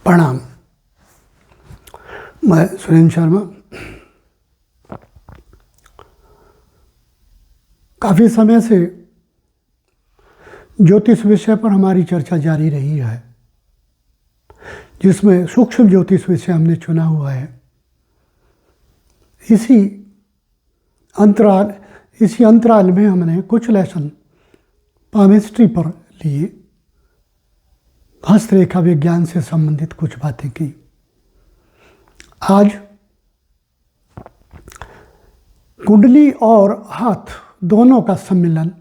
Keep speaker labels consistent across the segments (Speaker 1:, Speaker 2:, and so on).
Speaker 1: प्रणाम। मैं सुरेंद्र शर्मा। काफ़ी समय से ज्योतिष विषय पर हमारी चर्चा जारी रही है, जिसमें सूक्ष्म ज्योतिष विषय हमने चुना हुआ है। इसी अंतराल में हमने कुछ लेसन पामिस्ट्री पर लिए, हस्तरेखा विज्ञान से संबंधित कुछ बातें की। आज कुंडली और हाथ दोनों का सम्मिलन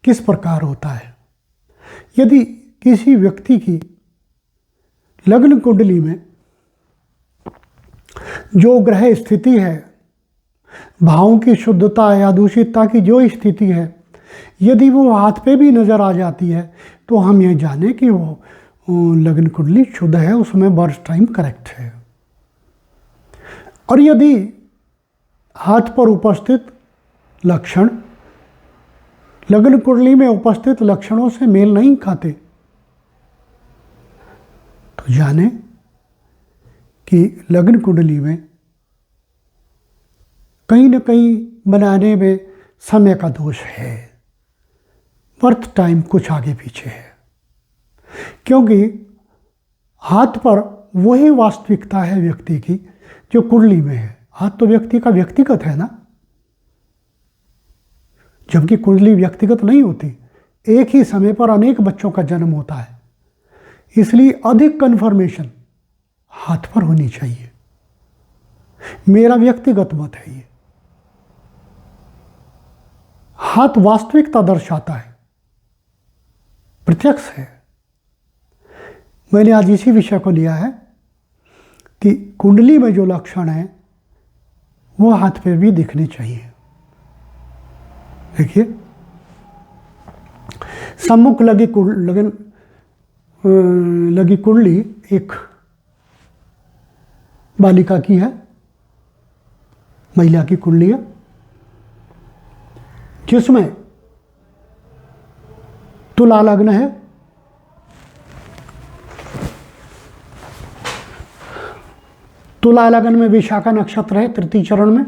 Speaker 1: किस प्रकार होता है। यदि किसी व्यक्ति की लग्न कुंडली में जो ग्रह स्थिति है, भावों की शुद्धता या दूषितता की जो स्थिति है, यदि वो हाथ पे भी नज़र आ जाती है तो हम ये जाने कि वो लग्न कुंडली शुद्ध है, उसमें बर्थ टाइम करेक्ट है। और यदि हाथ पर उपस्थित लक्षण लग्न कुंडली में उपस्थित लक्षणों से मेल नहीं खाते तो जाने कि लग्न कुंडली में कहीं न कहीं बनाने में समय का दोष है, बर्थ टाइम कुछ आगे पीछे है। क्योंकि हाथ पर वही वास्तविकता है व्यक्ति की जो कुंडली में है। हाथ तो व्यक्ति का व्यक्तिगत है ना, जबकि कुंडली व्यक्तिगत नहीं होती। एक ही समय पर अनेक बच्चों का जन्म होता है, इसलिए अधिक कन्फर्मेशन हाथ पर होनी चाहिए। मेरा व्यक्तिगत मत है। ये हाथ वास्तविकता दर्शाता है, प्रत्यक्ष है। मैंने आज इसी विषय को लिया है कि कुंडली में जो लक्षण है वो हाथ पे भी दिखने चाहिए। देखिए, सम्मुख लगी कुंडली एक बालिका की है, महिला की कुंडली है, जिसमें तुला लग्न है, तुला लग्न में विशाखा नक्षत्र है तृतीय चरण में,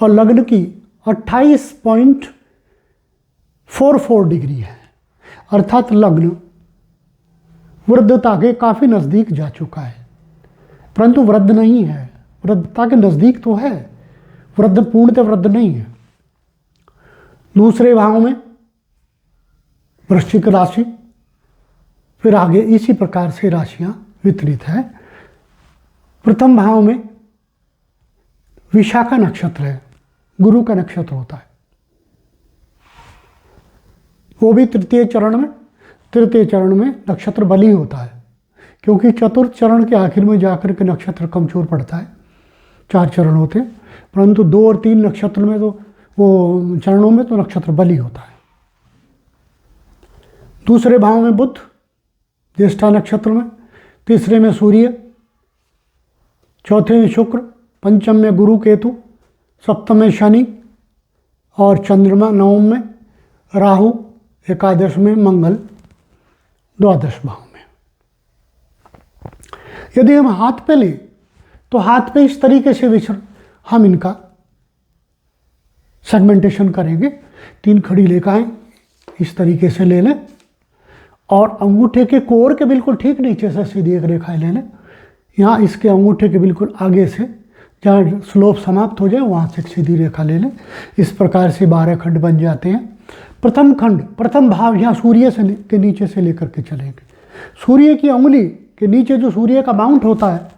Speaker 1: और लग्न की 28.44 डिग्री है। अर्थात लग्न वृद्धता के काफ़ी नज़दीक जा चुका है, परंतु वृद्ध नहीं है। वृद्धता के नज़दीक तो है, वृद्ध पूर्णतः वृद्ध नहीं है। दूसरे भाव में वृश्चिक राशि, फिर आगे इसी प्रकार से राशियां वितरित है। प्रथम भाव में विशाखा नक्षत्र है, गुरु का नक्षत्र होता है, वो भी तृतीय चरण में। तृतीय चरण में नक्षत्र बली होता है, क्योंकि चतुर्थ चरण के आखिर में जाकर के नक्षत्र कमजोर पड़ता है। 4 चरण होते हैं, परंतु 2 और 3 नक्षत्र में तो वो चरणों में तो नक्षत्र बली होता है। दूसरे भाव में बुध ज्येष्ठा नक्षत्र में, तीसरे में सूर्य, चौथे में शुक्र, पंचम में गुरु केतु, सप्तम में शनि और चंद्रमा, नवम में राहु, एकादश में मंगल, द्वादश भाव में। यदि हम हाथ पे लें तो हाथ पे इस तरीके से हम इनका सेगमेंटेशन करेंगे। 3 खड़ी रेखाएं इस तरीके से ले लें और अंगूठे के कोर के बिल्कुल ठीक नीचे से सीधी एक रेखाएं ले लें। यहाँ इसके अंगूठे के बिल्कुल आगे से जहाँ स्लोप समाप्त हो जाए वहाँ से एक सीधी रेखा ले लें। इस प्रकार से 12 खंड बन जाते हैं। प्रथम खंड, प्रथम भाव यहाँ सूर्य से के नीचे से लेकर के चलेंगे। सूर्य की उंगली के नीचे जो सूर्य का माउंट होता है,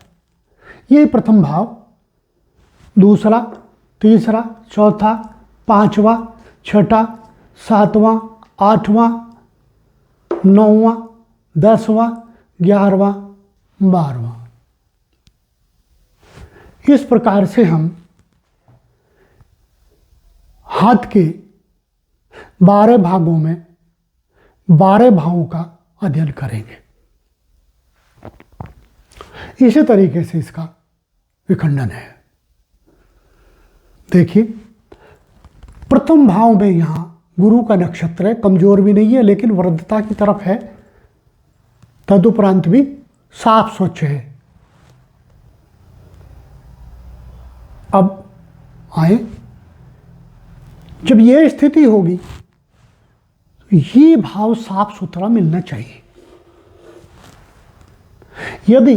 Speaker 1: ये प्रथम भाव। दूसरा, तीसरा, चौथा, पांचवा, छठा, सातवां, आठवां, 9वां, 10वां, 11वां, 12वां। इस प्रकार से हम हाथ के 12 भागों में 12 भावों का अध्ययन करेंगे। इसी तरीके से इसका विखंडन है। देखिए, प्रथम भाव में यहाँ गुरु का नक्षत्र है, कमजोर भी नहीं है लेकिन वृद्धता की तरफ है। तदुपरांत भी साफ स्वच्छ है। अब आए, जब ये स्थिति होगी तो ये भाव साफ सुथरा मिलना चाहिए। यदि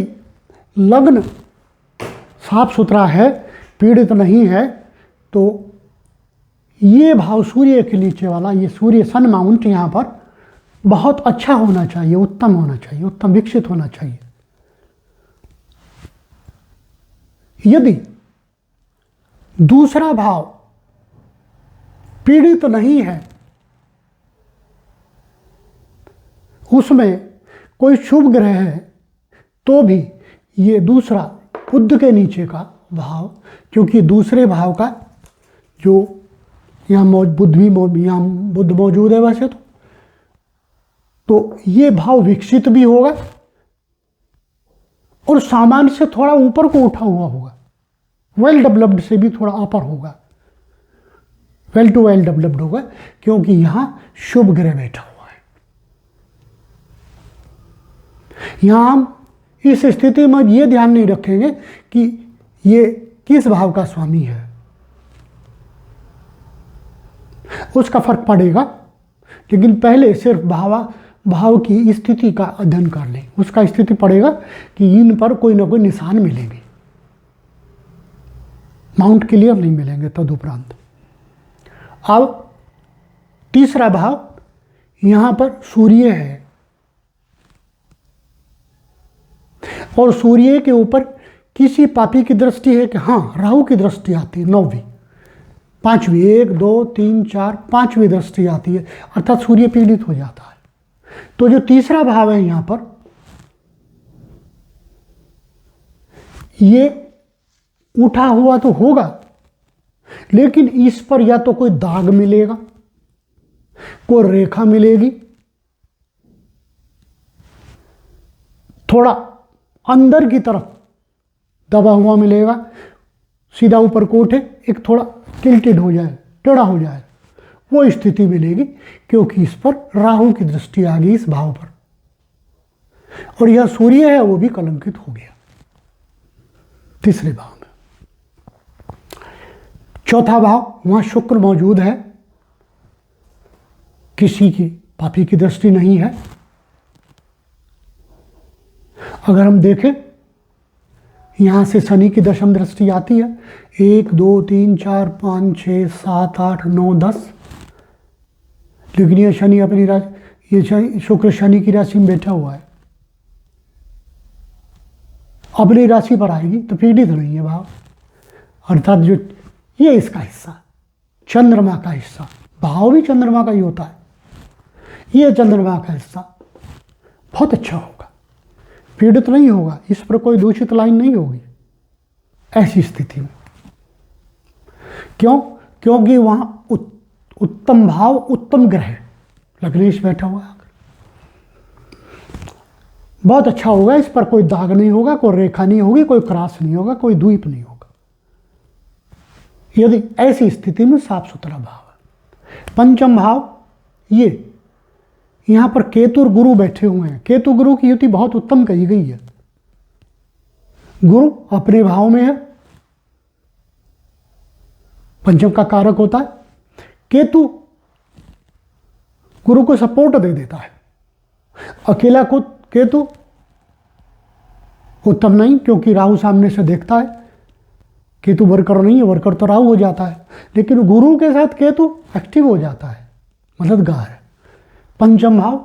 Speaker 1: लग्न साफ सुथरा है, पीड़ित नहीं है, तो ये भाव सूर्य के नीचे वाला, ये सूर्य सन माउंट यहाँ पर बहुत अच्छा होना चाहिए, उत्तम होना चाहिए, उत्तम विकसित होना चाहिए। यदि दूसरा भाव पीड़ित नहीं है, उसमें कोई शुभ ग्रह है, तो भी ये दूसरा बुध के नीचे का भाव, क्योंकि दूसरे भाव का जो यहाँ बुध भी यहाँ बुध मौजूद है वैसे तो ये भाव विकसित भी होगा और सामान्य से थोड़ा ऊपर को उठा हुआ होगा, वेल डेवलप्ड से भी थोड़ा अपर होगा, वेल टू वेल डेवलप्ड होगा, क्योंकि यहाँ शुभ ग्रह बैठा हुआ है। यहाँ हम इस स्थिति में ये ध्यान नहीं रखेंगे कि ये किस भाव का स्वामी है, उसका फर्क पड़ेगा, लेकिन पहले सिर्फ भाव की स्थिति का अध्ययन कर लें। उसका स्थिति पड़ेगा कि इन पर कोई ना कोई निशान मिलेंगे, माउंट क्लियर नहीं मिलेंगे तदुपरांत। अब तीसरा भाव यहाँ पर सूर्य है और सूर्य के ऊपर किसी पापी की दृष्टि है कि हाँ, राहु की दृष्टि आती है, 9वीं 5वीं, 1 2 3 4 5वीं दृष्टि आती है, अर्थात सूर्य पीड़ित हो जाता है। तो जो तीसरा भाव है यहाँ पर, ये उठा हुआ तो होगा, लेकिन इस पर या तो कोई दाग मिलेगा, कोई रेखा मिलेगी, थोड़ा अंदर की तरफ दबा हुआ मिलेगा, सीधा ऊपर को उठे, एक थोड़ा टिल्टेड हो जाए, टेढ़ा हो जाए, वो स्थिति मिलेगी, क्योंकि इस पर राहु की दृष्टि आ गई इस भाव पर, और यह सूर्य है वो भी कलंकित हो गया तीसरे भाव में। चौथा भाव, वहां शुक्र मौजूद है, किसी की पापी की दृष्टि नहीं है। अगर हम देखें, यहां से शनि की दशम दृष्टि आती है, 1 2 3 4 5 6 7 8 9 10, लेकिन ये शनि अपनी राशि, ये शुक्र शनि की राशि में बैठा हुआ है, अपनी राशि पर आएगी तो पीड़ित नहीं है भाव, अर्थात जो ये इसका हिस्सा, चंद्रमा का हिस्सा, भाव भी चंद्रमा का ही होता है, ये चंद्रमा का हिस्सा बहुत अच्छा होगा, पीड़ित नहीं होगा, इस पर कोई दूषित लाइन नहीं होगी ऐसी स्थिति में। क्यों? क्योंकि वहां उत्तम भाव, उत्तम ग्रह लग्नेश बैठा हुआ है, बहुत अच्छा होगा, इस पर कोई दाग नहीं होगा, कोई रेखा नहीं होगी, कोई क्रॉस नहीं होगा, कोई द्वीप नहीं होगा, यदि ऐसी स्थिति में साफ सुथरा भाव है। पंचम भाव, ये यहां पर केतु और गुरु बैठे हुए हैं, केतु गुरु की युति बहुत उत्तम कही गई है, गुरु अपने भाव में है, पंचम का कारक होता है, केतु गुरु को सपोर्ट दे देता है, अकेला को केतु उत्तम नहीं, क्योंकि राहु सामने से देखता है, केतु वर्कर नहीं है, वर्कर तो राहु हो जाता है, लेकिन गुरु के साथ केतु एक्टिव हो जाता है, मददगार है। पंचम भाव,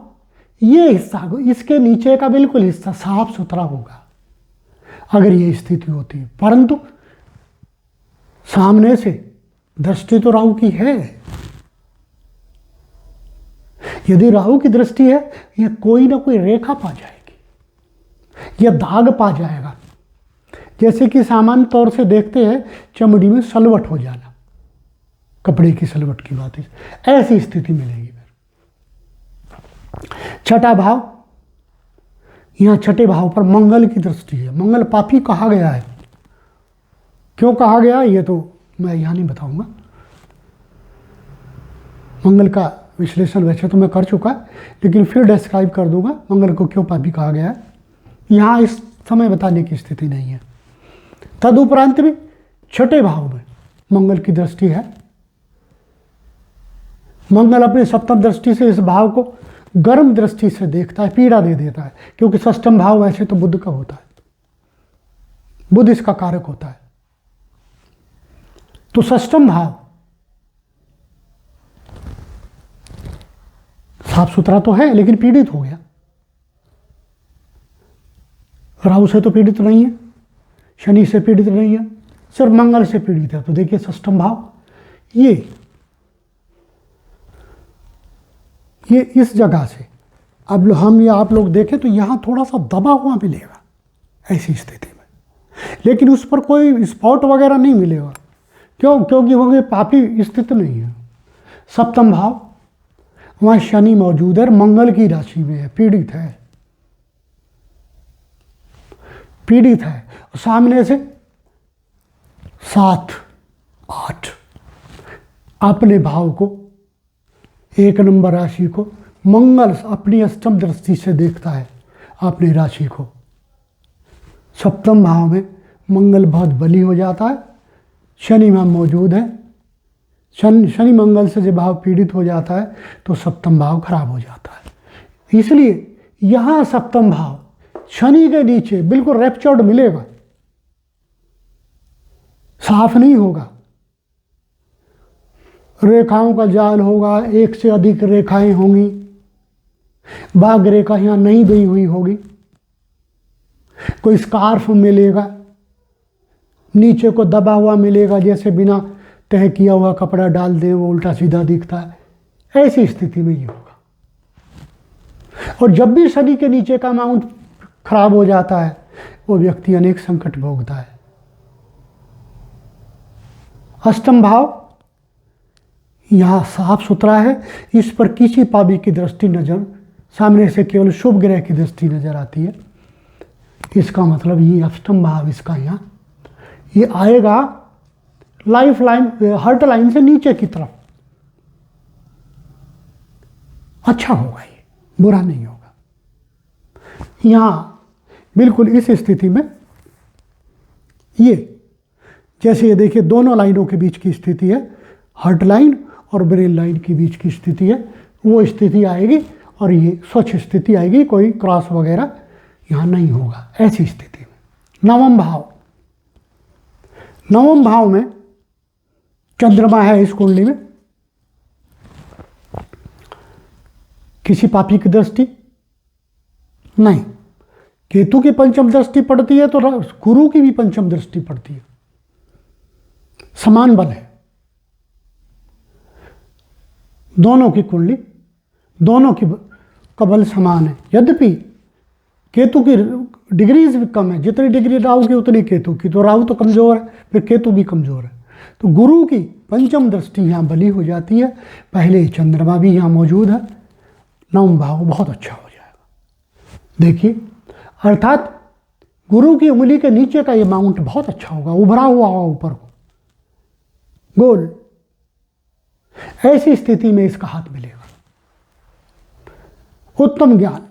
Speaker 1: ये हिस्सा, इसके नीचे का बिल्कुल हिस्सा साफ सुथरा होगा अगर ये स्थिति होती है, परंतु सामने से दृष्टि तो राहु की है, यदि राहु की दृष्टि है, यह कोई ना कोई रेखा पा जाएगी, यह दाग पा जाएगा, जैसे कि सामान्य तौर से देखते हैं चमड़ी में सलवट हो जाना, कपड़े की सलवट की बात है, ऐसी स्थिति मिलेगी। छठा भाव, यहां छठे भाव पर मंगल की दृष्टि है, मंगल पापी कहा गया है, क्यों कहा गया ये तो मैं यहां नहीं बताऊंगा, मंगल का विश्लेषण वैसे तो मैं कर चुका, लेकिन फिर डिस्क्राइब कर दूंगा मंगल को क्यों पापी कहा गया है। यहाँ इस समय बताने की स्थिति नहीं है। तदुपरांत भी छठे भाव में मंगल की दृष्टि है। मंगल अपनी सप्तम दृष्टि से इस भाव को गर्म दृष्टि से देखता है, पीड़ा दे देता है, क्योंकि षष्ठम भाव वैसे तो बुध का होता है, बुध इसका कारक होता है। तो षष्ठम भाव साफ सुथरा तो है लेकिन पीड़ित हो गया। राहु से तो पीड़ित नहीं है, शनि से पीड़ित नहीं है, सिर्फ मंगल से पीड़ित है। तो देखिए षष्ठम भाव ये इस जगह से अब हम या आप लोग देखें तो यहाँ थोड़ा सा दबा हुआ मिलेगा ऐसी स्थिति में, लेकिन उस पर कोई स्पॉट वगैरह नहीं मिलेगा। क्यों? क्योंकि वो पापी स्थिति नहीं है। सप्तम भाव वहाँ शनि मौजूद है, मंगल की राशि में है, पीड़ित है, पीड़ित है। सामने से 7, 8 अपने भाव को, एक नंबर राशि को मंगल अपनी अष्टम दृष्टि से देखता है अपनी राशि को। सप्तम भाव में मंगल बहुत बली हो जाता है, शनि वहाँ मौजूद है। शनि मंगल से जब भाव पीड़ित हो जाता है तो सप्तम भाव खराब हो जाता है। इसलिए यहाँ सप्तम भाव शनि के नीचे बिल्कुल रैप्चर्ड मिलेगा, साफ नहीं होगा, रेखाओं का जाल होगा, एक से अधिक रेखाएं होंगी, भाग रेखा यहाँ नहीं गई हुई होगी, कोई स्कार्फ मिलेगा, नीचे को दबा हुआ मिलेगा, जैसे बिना तह किया हुआ कपड़ा डाल दे वो उल्टा सीधा दिखता है। ऐसी स्थिति में ये होगा। और जब भी शनि के नीचे का माउंट खराब हो जाता है वो व्यक्ति अनेक संकट भोगता है। अष्टम भाव यहाँ साफ सुथरा है, इस पर किसी पापी की दृष्टि नजर, सामने से केवल शुभ ग्रह की दृष्टि नजर आती है। इसका मतलब ये अष्टम भाव इसका यहाँ ये आएगा लाइफ लाइन, हर्ट लाइन से नीचे की तरफ। अच्छा होगा, ये बुरा नहीं होगा। यहाँ बिल्कुल इस स्थिति में ये जैसे ये देखिए दोनों लाइनों के बीच की स्थिति है, हर्ट लाइन और ब्रेन लाइन के बीच की स्थिति है, वो स्थिति आएगी और ये स्वच्छ स्थिति आएगी, कोई क्रॉस वगैरह यहाँ नहीं होगा ऐसी स्थिति में। नवम भाव, नवम भाव में चंद्रमा है इस कुंडली में, किसी पापी की दृष्टि नहीं। केतु की पंचम दृष्टि पड़ती है तो गुरु की भी पंचम दृष्टि पड़ती है, समान बल है। दोनों की कुंडली, दोनों की का बल समान है। यद्यपि केतु की डिग्रीज भी कम है, जितनी डिग्री राहु की उतनी केतु की, तो राहु तो कमज़ोर है, फिर केतु भी कमज़ोर है। तो गुरु की पंचम दृष्टि यहाँ बली हो जाती है। पहले चंद्रमा भी यहाँ मौजूद है, नवम भाव बहुत अच्छा हो जाएगा। देखिए, अर्थात गुरु की उंगली के नीचे का ये माउंट बहुत अच्छा होगा, उभरा हुआ होगा ऊपर को, गोल। ऐसी स्थिति में इसका हाथ मिलेगा। उत्तम ज्ञान,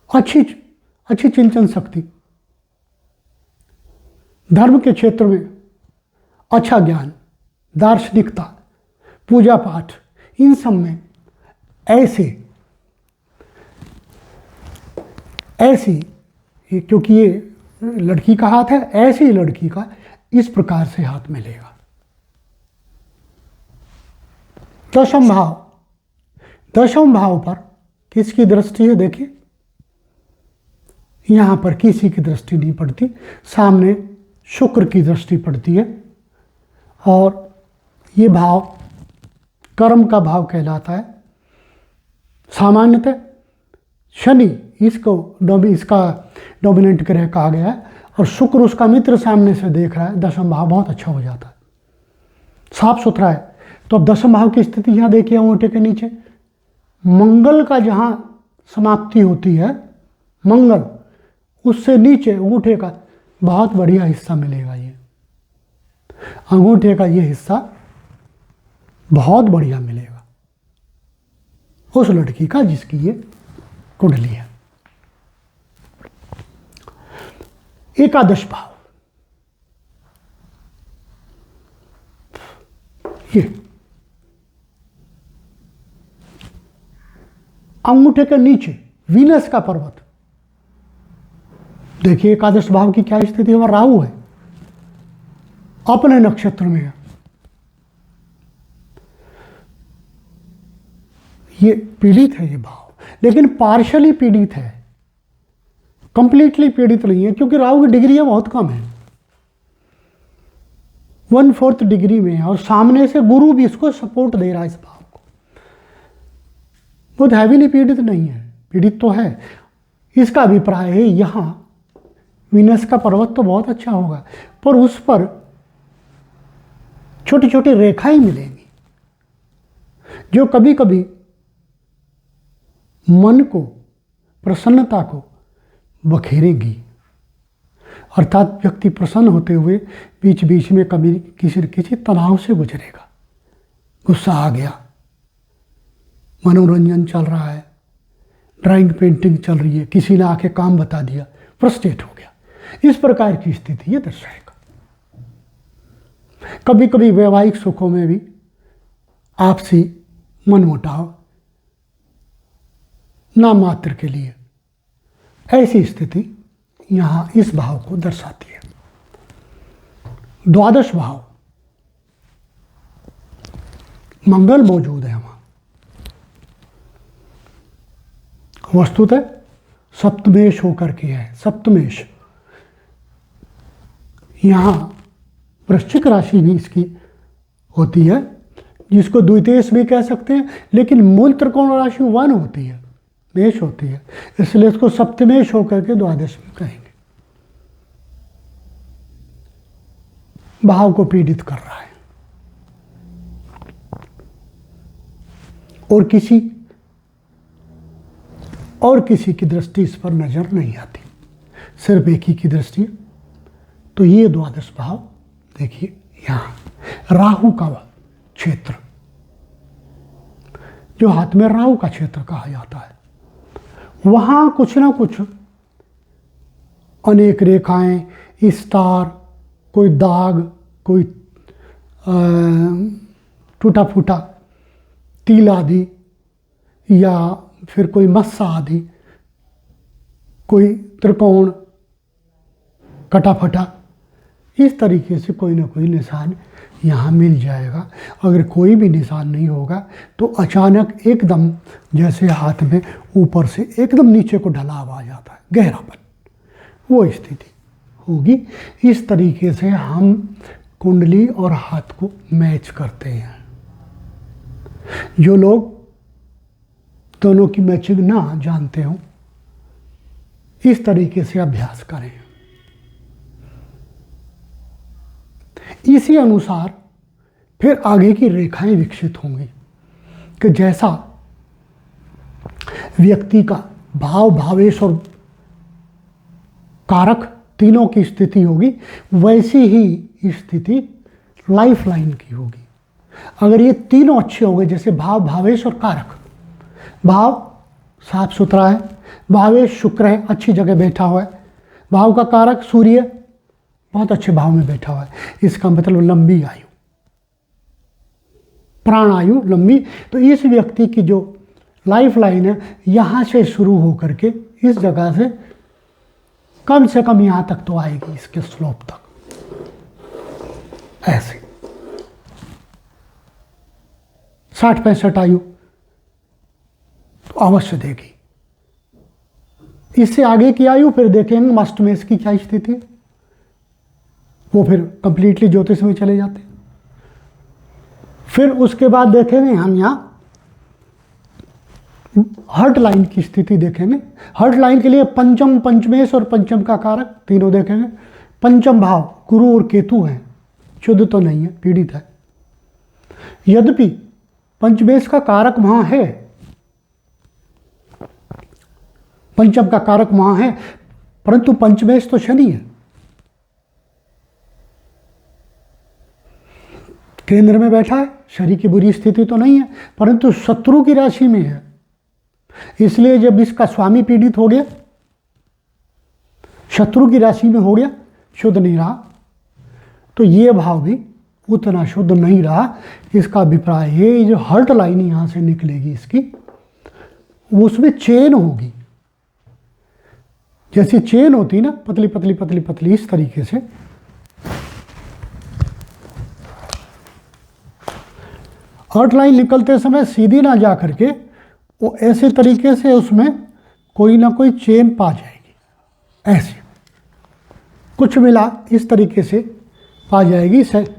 Speaker 1: अच्छी चिंतन शक्ति, धर्म के क्षेत्र में अच्छा ज्ञान, दार्शनिकता, पूजा पाठ, इन सब में ऐसी क्योंकि ये लड़की का हाथ है, ऐसी लड़की का इस प्रकार से हाथ मिलेगा। दशम भाव, दशम भाव पर किसकी दृष्टि है? देखिए, यहाँ पर किसी की दृष्टि नहीं पड़ती, सामने शुक्र की दृष्टि पड़ती है। और ये भाव कर्म का भाव कहलाता है। सामान्यतः शनि इसका डोमिनेंट ग्रह कहा गया है और शुक्र उसका मित्र सामने से देख रहा है, दशम भाव बहुत अच्छा हो जाता है, साफ सुथरा है। तो अब दशम भाव की स्थिति यहाँ देखिए, अंगूठे के नीचे मंगल का जहाँ समाप्ति होती है, मंगल उससे नीचे अंगूठे का बहुत बढ़िया हिस्सा मिलेगा। ये अंगूठे का ये हिस्सा बहुत बढ़िया मिलेगा उस लड़की का जिसकी ये कुंडली है। एकादश भाव, ये अंगूठे के नीचे वीनस का पर्वत। देखिए एकादश भाव की क्या स्थिति है, वह राहु है, अपने नक्षत्र में है। ये पीड़ित है ये भाव, लेकिन पार्शली पीड़ित है, कंप्लीटली पीड़ित नहीं है, क्योंकि राहु की डिग्रियां बहुत कम है, 1/4 डिग्री में है, और सामने से गुरु भी इसको सपोर्ट दे रहा है इस भाव को। बहुत हैवीली पीड़ित नहीं है, पीड़ित तो है। इसका अभिप्राय है यहां वीनस का पर्वत तो बहुत अच्छा होगा, पर उस पर छोटी छोटी रेखाएं मिलेंगी जो कभी कभी मन को, प्रसन्नता को बखेरेंगी। अर्थात व्यक्ति प्रसन्न होते हुए बीच बीच में कभी किसी न किसी तनाव से गुजरेगा। गुस्सा आ गया, मनोरंजन चल रहा है, ड्राइंग पेंटिंग चल रही है, किसी ने आके काम बता दिया, फ्रस्ट्रेट हो गया, इस प्रकार की स्थिति ये दर्शाएगा। कभी कभी वैवाहिक सुखों में भी आपसी मनमुटाव नाम मात्र के लिए, ऐसी स्थिति यहां इस भाव को दर्शाती है। द्वादश भाव, मंगल मौजूद है वहां, वस्तुतः सप्तमेश होकर के है। सप्तमेश यहां वृश्चिक राशि भी इसकी होती है, जिसको द्वितीयेश भी कह सकते हैं, लेकिन मूल त्रिकोण राशि 1 होती है, मेष होती है, इसलिए इसको सप्तमेश होकर के द्वादश में कहेंगे। भाव को पीड़ित कर रहा है और किसी की दृष्टि इस पर नजर नहीं आती, सिर्फ एक ही की दृष्टि। तो ये द्वादश भाव देखिए, यहां राहु का क्षेत्र, जो हाथ में राहु का क्षेत्र कहा जाता है, वहां कुछ ना कुछ अनेक रेखाएं, स्टार, कोई दाग, कोई टूटा फूटा तिल आदि, या फिर कोई मस्सा आदि, कोई त्रिकोण कटा फटा, इस तरीके से कोई ना कोई निशान यहाँ मिल जाएगा। अगर कोई भी निशान नहीं होगा तो अचानक एकदम जैसे हाथ में ऊपर से एकदम नीचे को ढलाव आ जाता है, गहरापन, वो स्थिति होगी। इस तरीके से हम कुंडली और हाथ को मैच करते हैं। जो लोग दोनों की मैचिंग ना जानते हो, इस तरीके से अभ्यास करें। इसी अनुसार फिर आगे की रेखाएं विकसित होंगी कि जैसा व्यक्ति का भाव, भावेश और कारक तीनों की स्थिति होगी, वैसी ही स्थिति लाइफ लाइन की होगी। अगर ये तीनों अच्छे हो गए, जैसे भाव, भावेश और कारक, भाव साफ सुथरा है, भावेश शुक्र है, अच्छी जगह बैठा हुआ है, भाव का कारक सूर्य बहुत अच्छे भाव में बैठा हुआ है, इसका मतलब लंबी आयु, प्राण आयु लंबी। तो इस व्यक्ति की जो लाइफ लाइन है, यहाँ से शुरू होकर के इस जगह से कम यहाँ तक तो आएगी, इसके स्लोप तक, ऐसे 60-65 आयु तो अवश्य देगी। इससे आगे की आयु फिर देखेंगे मष्टमेश की क्या स्थिति है, वो फिर कंप्लीटली ज्योतिष में चले जाते हैं। फिर उसके बाद देखेंगे हम यहाँ हर्ट लाइन की स्थिति देखेंगे। हर्ट लाइन के लिए पंचम, पंचमेश और पंचम का कारक तीनों देखेंगे। पंचम भाव गुरु और केतु हैं, शुद्ध तो नहीं है, पीड़ित है। यद्यपि पंचमेश का कारक वहां है, पंचम का कारक वहां है, परंतु पंचमेश तो शनि है, केंद्र में बैठा है। शनि की बुरी स्थिति तो नहीं है, परंतु शत्रु की राशि में है। इसलिए जब इसका स्वामी पीड़ित हो गया, शत्रु की राशि में हो गया, शुद्ध नहीं रहा, तो ये भाव भी उतना शुद्ध नहीं रहा। इसका अभिप्राय है ये जो हर्ट लाइन यहाँ से निकलेगी इसकी, उसमें चेन होगी, जैसी चेन होती ना, पतली पतली पतली पतली, इस तरीके से हर्ट लाइन निकलते समय सीधी ना जा करके वो ऐसे तरीके से उसमें कोई ना कोई चेन पा जाएगी, ऐसे कुछ मिला इस तरीके से पा जाएगी, स्ट्रेट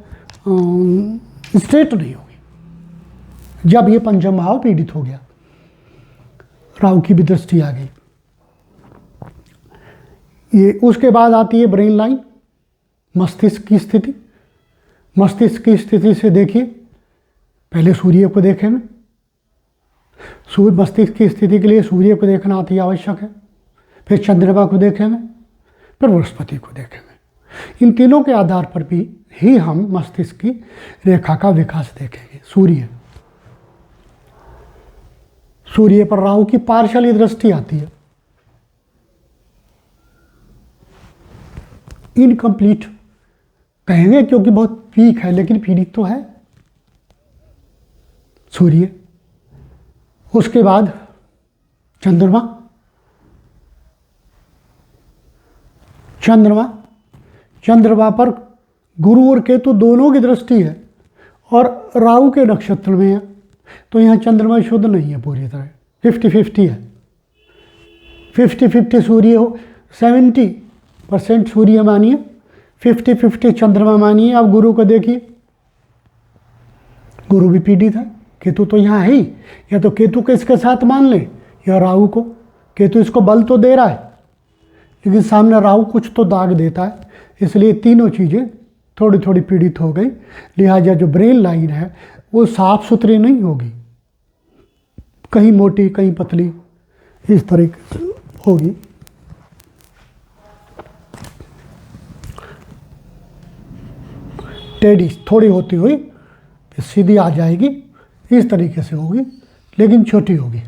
Speaker 1: नहीं होगी। जब ये पंचम भाव पीड़ित हो गया, राहु की भी दृष्टि आ गई, ये उसके बाद आती है ब्रेन लाइन, मस्तिष्क की स्थिति। मस्तिष्क की स्थिति से देखिए, पहले सूर्य को देखें में, सूर्य मस्तिष्क की स्थिति के लिए सूर्य को देखना अति आवश्यक है, फिर चंद्रमा को देखें में, फिर बृहस्पति को देखें में। इन तीनों के आधार पर भी ही हम मस्तिष्क की रेखा का विकास देखेंगे। सूर्य पर राहु की पार्शियली दृष्टि आती है, इनकम्प्लीट कहेंगे क्योंकि बहुत वीक है, लेकिन पीड़ित तो है सूर्य। उसके बाद चंद्रमा, चंद्रमा पर गुरु और केतु दोनों की दृष्टि है और राहु के नक्षत्र में है, तो यहाँ चंद्रमा शुद्ध नहीं है पूरी तरह, 50-50 है। 50-50 सूर्य हो, 70% सूर्य मानिए, 50-50 चंद्रमा मानिए। अब गुरु को देखिए, गुरु भी पीड़ित है, केतु तो यहाँ है ही, या तो केतु को इसके साथ मान ले या राहु को। केतु इसको बल तो दे रहा है, लेकिन सामने राहु कुछ तो दाग देता है, इसलिए तीनों चीज़ें थोड़ी थोड़ी पीड़ित हो गई। लिहाजा जो ब्रेन लाइन है वो साफ सुथरी नहीं होगी, कहीं मोटी कहीं पतली, इस तरीके से होगी। टेढ़ी थोड़ी होती हुई फिर सीधी आ जाएगी, इस तरीके से होगी, लेकिन छोटी होगी,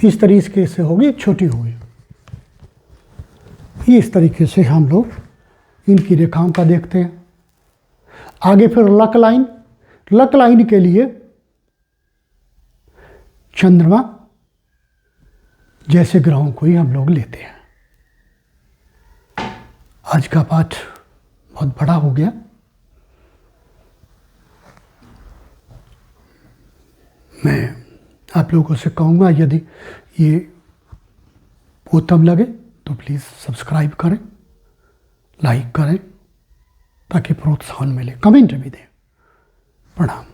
Speaker 1: इस तरीके से होगी, छोटी होगी। इस तरीके से हम लोग इनकी रेखाओं का देखते हैं। आगे फिर लक लाइन, लक लाइन के लिए चंद्रमा जैसे ग्रहों को ही हम लोग लेते हैं। आज का पाठ बहुत बड़ा हो गया, मैं आप लोगों से कहूँगा यदि ये उत्तम लगे तो प्लीज़ सब्सक्राइब करें, लाइक करें, ताकि प्रोत्साहन मिले, कमेंट भी दें। प्रणाम।